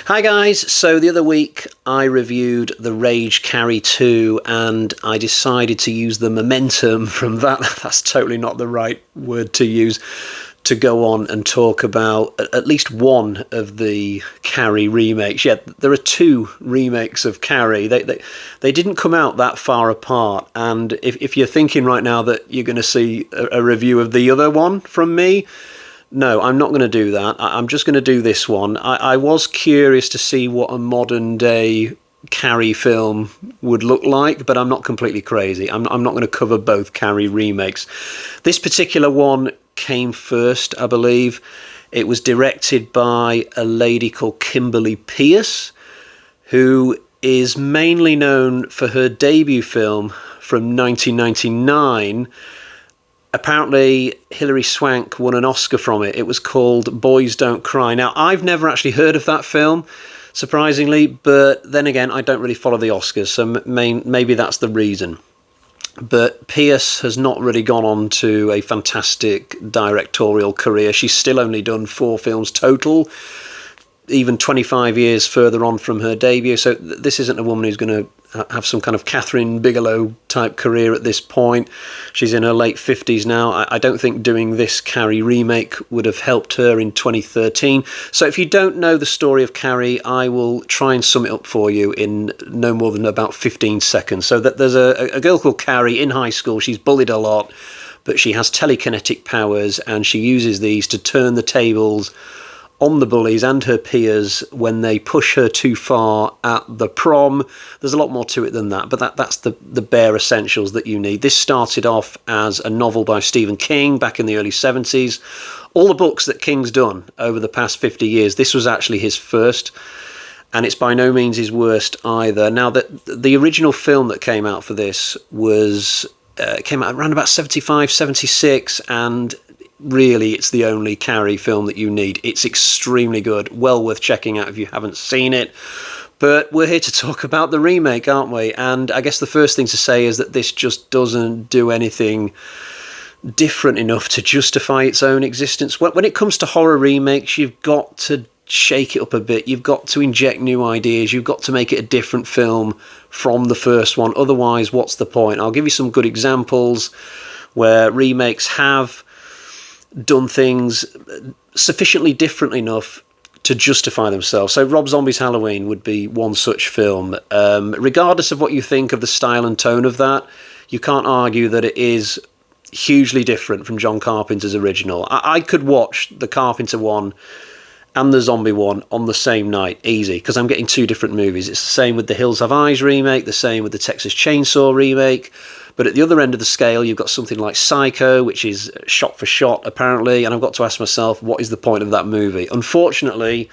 Hi guys, so the other week I reviewed The Rage Carrie 2 and I decided to use the momentum from that, that's totally not the right word to use, to go on and talk about at least one of the Carrie remakes. Yeah, there are two remakes of Carrie. They didn't come out that far apart, and if you're thinking right now that you're going to see a review of the other one from me, no, I'm not going to do that. I'm just going to do this one. I was curious to see what a modern day Carrie film would look like, but I'm not completely crazy. I'm not going to cover both Carrie remakes. This particular one came first, I believe. It was directed by a lady called Kimberly Peirce, who is mainly known for her debut film from 1999. Apparently, Hilary Swank won an Oscar from it. It was called Boys Don't Cry. Now, I've never actually heard of that film, surprisingly, but then again, I don't really follow the Oscars, so maybe that's the reason. But Peirce has not really gone on to a fantastic directorial career. She's still only done 4 films total, even 25 years further on from her debut. So this isn't a woman who's going to have some kind of Catherine Bigelow type career at this point. She's in her late 50s now. I don't think doing this Carrie remake would have helped her in 2013. So if you don't know the story of Carrie, I will try and sum it up for you in no more than about 15 seconds. So that there's a girl called Carrie in high school. She's bullied a lot, but she has telekinetic powers, and she uses these to turn the tables on the bullies and her peers when they push her too far at the prom. There's a lot more to it than that, but that's the bare essentials that you need. This started off as a novel by Stephen King back in the early 70s. All the books that King's done over the past 50 years, this was actually his first, and it's by no means his worst either. Now, the original film that came out for this came out around about 75, 76, and really, it's the only Carrie film that you need. It's extremely good, well worth checking out if you haven't seen it. But we're here to talk about the remake, aren't we? And I guess the first thing to say is that this just doesn't do anything different enough to justify its own existence. When it comes to horror remakes, you've got to shake it up a bit. You've got to inject new ideas. You've got to make it a different film from the first one. Otherwise, what's the point? I'll give you some good examples where remakes have done things sufficiently different enough to justify themselves. So Rob Zombie's Halloween would be one such film. Regardless of what you think of the style and tone of that, you can't argue that it is hugely different from John Carpenter's original. I could watch the Carpenter one and the Zombie one on the same night, easy, because I'm getting 2 different movies. It's the same with the Hills Have Eyes remake, the same with the Texas Chainsaw remake. But at the other end of the scale, you've got something like Psycho, which is shot for shot, apparently, and I've got to ask myself, what is the point of that movie? Unfortunately,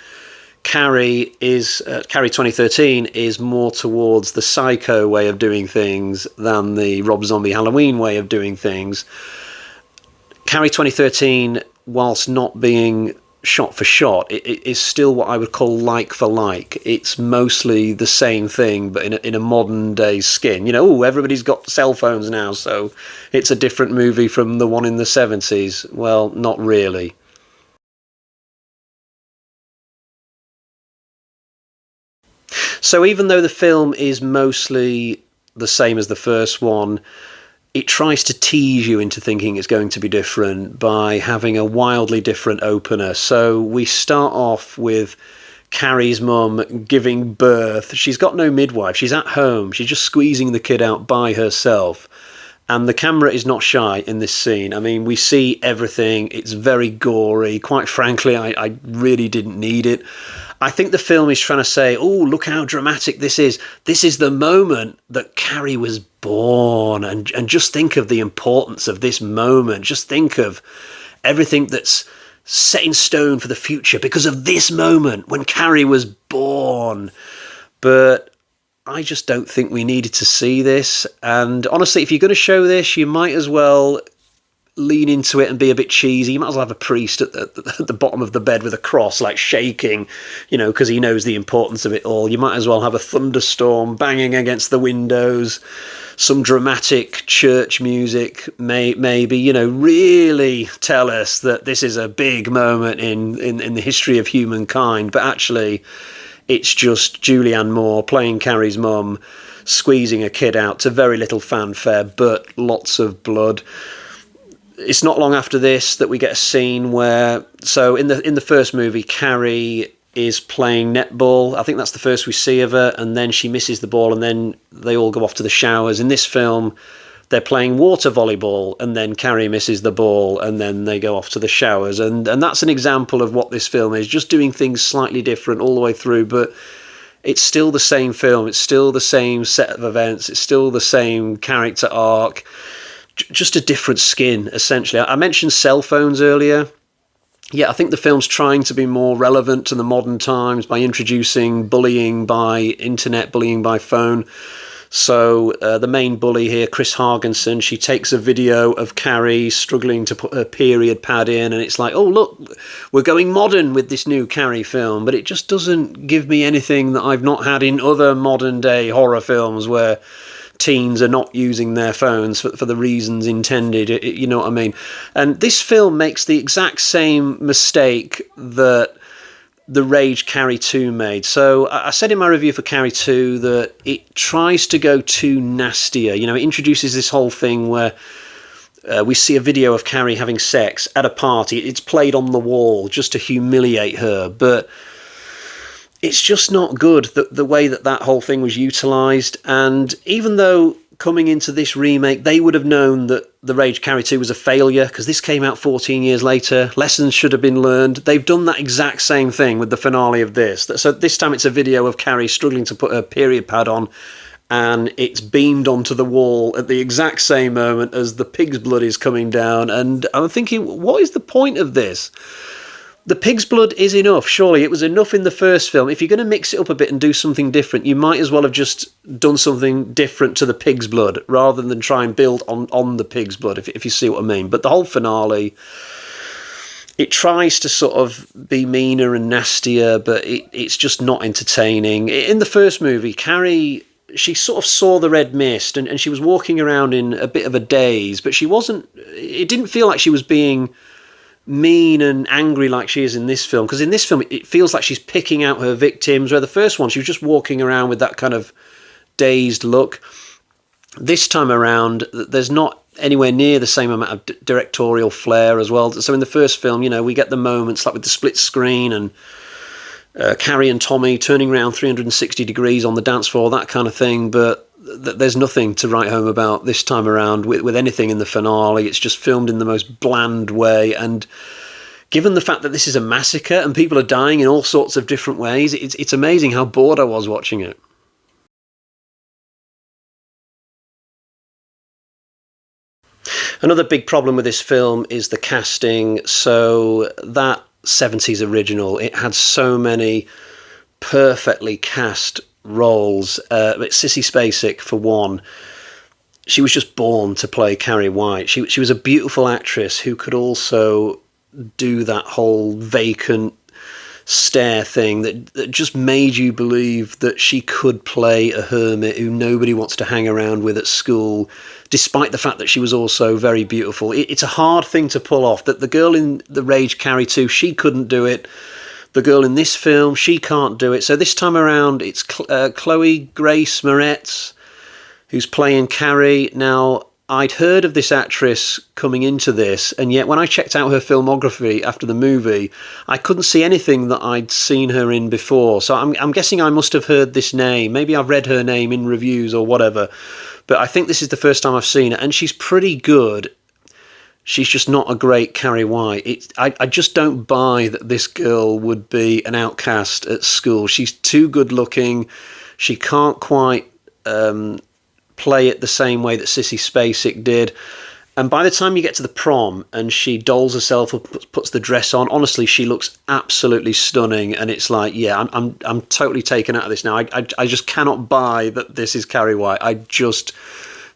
Carrie 2013 is more towards the Psycho way of doing things than the Rob Zombie Halloween way of doing things. Carrie 2013, whilst not being shot for shot, it is still what I would call like for like. It's mostly the same thing, but in a modern day skin. You know, everybody's got cell phones now, so it's a different movie from the one in the 70s. Well, not really. So even though the film is mostly the same as the first one, it tries to tease you into thinking it's going to be different by having a wildly different opener. So we start off with Carrie's mum giving birth. She's got no midwife. She's at home. She's just squeezing the kid out by herself. And the camera is not shy in this scene. I mean, we see everything. It's very gory. Quite frankly, I really didn't need it. I think the film is trying to say, oh, look how dramatic this is. This is the moment that Carrie was born. And just think of the importance of this moment. Just think of everything that's set in stone for the future because of this moment when Carrie was born. But I just don't think we needed to see this. And honestly, if you're going to show this, you might as well lean into it and be a bit cheesy. You might as well have a priest at the bottom of the bed with a cross, like shaking, because he knows the importance of it all. You might as well have a thunderstorm banging against the windows, some dramatic church music, maybe, really tell us that this is a big moment in the history of humankind. But actually, it's just Julianne Moore playing Carrie's mum, squeezing a kid out to very little fanfare, but lots of blood. It's not long after this that we get a scene where, so in the first movie, Carrie is playing netball. I think that's the first we see of her, and then she misses the ball, and then they all go off to the showers. In this film, they're playing water volleyball, and then Carrie misses the ball, and then they go off to the showers. And that's an example of what this film is, just doing things slightly different all the way through, but it's still the same film. It's still the same set of events. It's still the same character arc, just a different skin, essentially. I mentioned cell phones earlier. Yeah, I think the film's trying to be more relevant to the modern times by introducing bullying by internet, bullying by phone. So the main bully here, Chris Hargensen, she takes a video of Carrie struggling to put her period pad in, and it's like, oh, look, we're going modern with this new Carrie film, but it just doesn't give me anything that I've not had in other modern-day horror films where teens are not using their phones for the reasons intended, you know what I mean? And this film makes the exact same mistake that the Rage Carrie 2 made. So I said in my review for Carrie 2 that it tries to go too nastier. It introduces this whole thing where we see a video of Carrie having sex at a party. It's played on the wall just to humiliate her, but it's just not good, the way that whole thing was utilised. And even though coming into this remake, they would have known that The Rage Carrie 2 was a failure, because this came out 14 years later. Lessons should have been learned. They've done that exact same thing with the finale of this. So this time it's a video of Carrie struggling to put her period pad on, and it's beamed onto the wall at the exact same moment as the pig's blood is coming down. And I'm thinking, what is the point of this? The pig's blood is enough, surely. It was enough in the first film. If you're going to mix it up a bit and do something different, you might as well have just done something different to the pig's blood rather than try and build on the pig's blood, if you see what I mean. But the whole finale, it tries to sort of be meaner and nastier, but it's just not entertaining. In the first movie, Carrie, she sort of saw the red mist and she was walking around in a bit of a daze, but it didn't feel like she was being mean and angry like she is in this film, because in this film it feels like she's picking out her victims, where the first one she was just walking around with that kind of dazed look. This time around there's not anywhere near the same amount of directorial flair as well. So in the first film, we get the moments like with the split screen and Carrie and Tommy turning around 360 degrees on the dance floor, that kind of thing, but there's nothing to write home about this time around with anything in the finale. It's just filmed in the most bland way, and given the fact that this is a massacre and people are dying in all sorts of different ways, it's amazing how bored I was watching it. Another big problem with this film is the casting. So that 70s original, it had so many perfectly cast roles. Sissy Spacek, for one, she was just born to play Carrie White. She was a beautiful actress who could also do that whole vacant stare thing that just made you believe that she could play a hermit who nobody wants to hang around with at school, despite the fact that she was also very beautiful. It's a hard thing to pull off. That the girl in The Rage Carrie 2, she couldn't do it. The girl in this film, she can't do it. So this time around, it's Chloe Grace Moretz who's playing Carrie. Now, I'd heard of this actress coming into this, and yet when I checked out her filmography after the movie, I couldn't see anything that I'd seen her in before. So I'm guessing I must have heard this name. Maybe I've read her name in reviews or whatever. But I think this is the first time I've seen her, and she's pretty good. She's just not a great Carrie White. I just don't buy that this girl would be an outcast at school. She's too good looking. She can't quite play it the same way that Sissy Spacek did. And by the time you get to the prom and she dolls herself up, puts the dress on, honestly, she looks absolutely stunning. And it's like, yeah, I'm totally taken out of this now. I just cannot buy that this is Carrie White. I just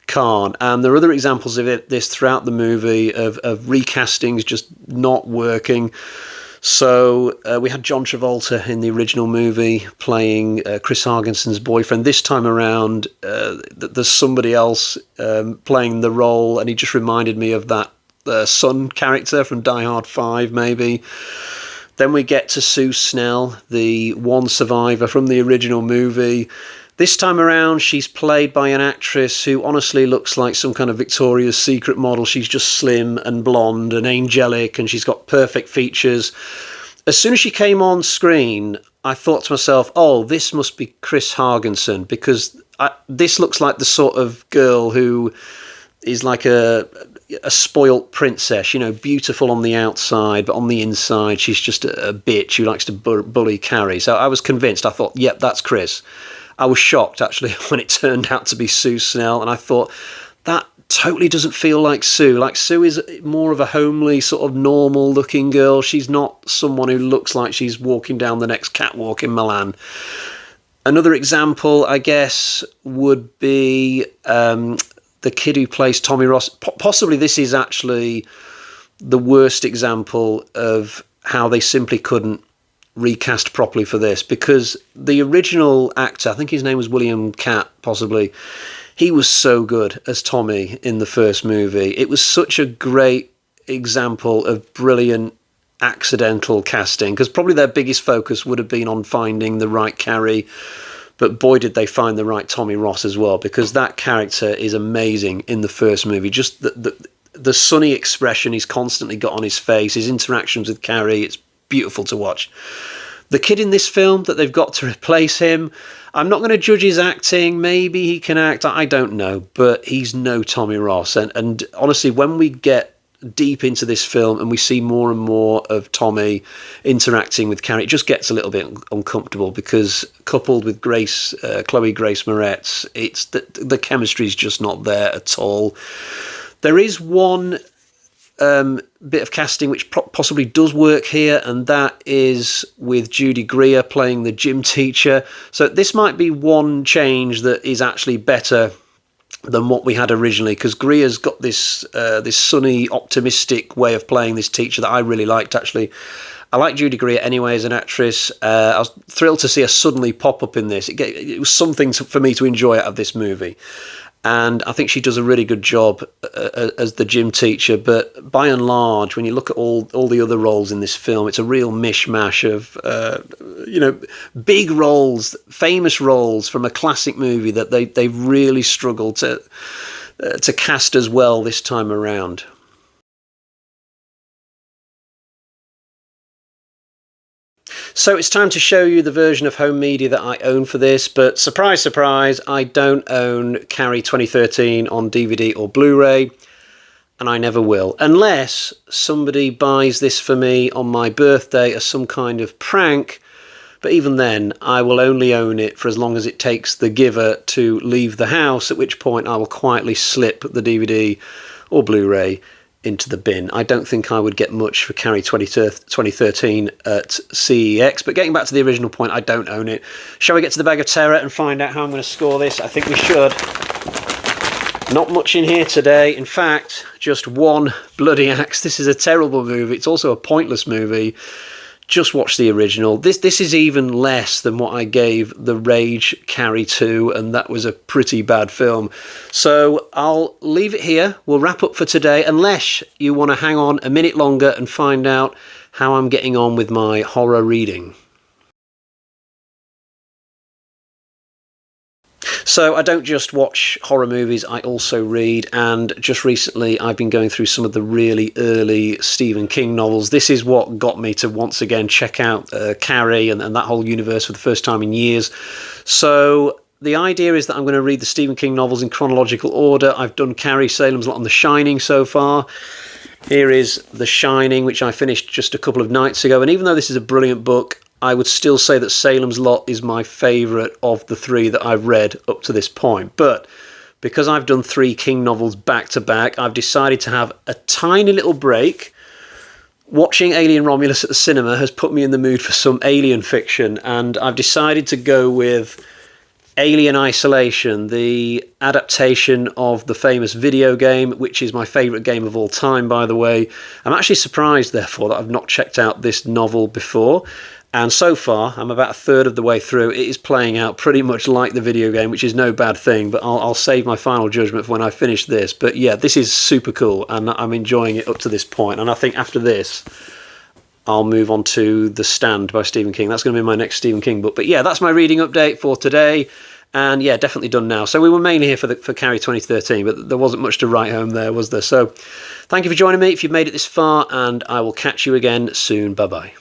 can't. And there are other examples of this throughout the movie of recastings just not working. So we had John Travolta in the original movie playing Chris Hargenson's boyfriend. This time around, there's somebody else playing the role, and he just reminded me of that son character from Die Hard 5, maybe. Then we get to Sue Snell, the one survivor from the original movie. This time around, she's played by an actress who honestly looks like some kind of Victoria's Secret model. She's just slim and blonde and angelic, and she's got perfect features. As soon as she came on screen, I thought to myself, oh, this must be Chris Hargensen, because this looks like the sort of girl who is like a spoilt princess, you know, beautiful on the outside, but on the inside, she's just a bitch who likes to bully Carrie. So I was convinced. I thought, yep, that's Chris. I was shocked, actually, when it turned out to be Sue Snell, and I thought, that totally doesn't feel like Sue. Like, Sue is more of a homely, sort of normal-looking girl. She's not someone who looks like she's walking down the next catwalk in Milan. Another example, I guess, would be the kid who plays Tommy Ross. Possibly this is actually the worst example of how they simply couldn't recast properly for this, because the original actor, I think his name was William Catt, possibly, he was so good as Tommy in the first movie. It was such a great example of brilliant accidental casting, because probably their biggest focus would have been on finding the right Carrie, but boy did they find the right Tommy Ross as well, because that character is amazing in the first movie. Just the sunny expression he's constantly got on his face, his interactions with Carrie, it's beautiful to watch. The kid in this film that they've got to replace him, I'm not going to judge his acting. Maybe he can act, I don't know, but he's no Tommy Ross. And honestly, when we get deep into this film and we see more and more of Tommy interacting with Carrie, it just gets a little bit uncomfortable, because coupled with Chloe Grace Moretz, it's the chemistry's just not there at all. There is one bit of casting which possibly does work here, and that is with Judy Greer playing the gym teacher. So this might be one change that is actually better than what we had originally, because Greer's got this sunny, optimistic way of playing this teacher that I really liked, actually. I like Judy Greer anyway as an actress. I was thrilled to see her suddenly pop up in this. It was something for me to enjoy out of this movie. And I think she does a really good job as the gym teacher. But by and large, when you look at all the other roles in this film, it's a real mishmash of, big roles, famous roles from a classic movie that they really struggled to cast as well this time around. So it's time to show you the version of home media that I own for this, but surprise, surprise, I don't own Carrie 2013 on DVD or Blu-ray, and I never will, unless somebody buys this for me on my birthday as some kind of prank. But even then, I will only own it for as long as it takes the giver to leave the house, at which point I will quietly slip the DVD or Blu-ray into the bin. I don't think I would get much for Carrie 2013 at CEX, but getting back to the original point, I don't own it. Shall we get to the bag of terror and find out how I'm going to score this? I think we should. Not much in here today. In fact, just one bloody axe. This is a terrible movie. It's also a pointless movie. Just watch the original. This is even less than what I gave The Rage Carrie 2, and that was a pretty bad film. So I'll leave it here. We'll wrap up for today, unless you want to hang on a minute longer and find out how I'm getting on with my horror reading. So I don't just watch horror movies, I also read, and just recently I've been going through some of the really early Stephen King novels. This is what got me to once again check out Carrie and that whole universe for the first time in years. So the idea is that I'm going to read the Stephen King novels in chronological order. I've done Carrie, Salem's Lot, and The Shining so far. Here is The Shining, which I finished just a couple of nights ago, and even though this is a brilliant book, I would still say that Salem's Lot is my favourite of the three that I've read up to this point. But because I've done 3 King novels back to back, I've decided to have a tiny little break. Watching Alien Romulus at the cinema has put me in the mood for some alien fiction, and I've decided to go with Alien Isolation, the adaptation of the famous video game, which is my favourite game of all time, by the way. I'm actually surprised, therefore, that I've not checked out this novel before. And so far, I'm about a third of the way through. It is playing out pretty much like the video game, which is no bad thing, but I'll save my final judgment for when I finish this. But yeah, this is super cool, and I'm enjoying it up to this point. And I think after this, I'll move on to The Stand by Stephen King. That's going to be my next Stephen King book. But yeah, that's my reading update for today. And yeah, definitely done now. So we were mainly here for Carrie 2013, but there wasn't much to write home there, was there? So thank you for joining me if you've made it this far, and I will catch you again soon. Bye-bye.